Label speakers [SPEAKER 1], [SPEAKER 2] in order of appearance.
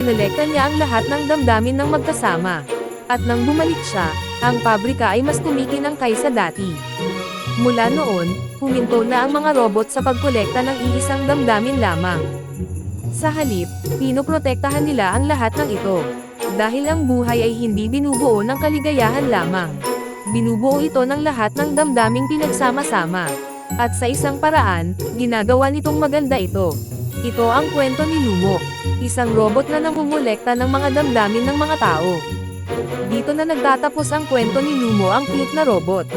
[SPEAKER 1] Kinolekta niya ang lahat ng damdamin ng magkasama. At nang bumalik siya, ang pabrika ay mas kumikinang kaysa dati. Mula noon, huminto na ang mga robot sa pagkolekta ng iisang damdamin lamang. Sa halip, pinoprotektahan nila ang lahat ng ito. Dahil ang buhay ay hindi binubuo ng kaligayahan lamang. Binubuo ito ng lahat ng damdaming pinagsama-sama. At sa isang paraan, ginagawa nitong maganda ito. Ito ang kwento ni Lumo, isang robot na nangungulekta ng mga damdamin ng mga tao. Dito na nagtatapos ang kwento ni Lumo, ang cute na robot.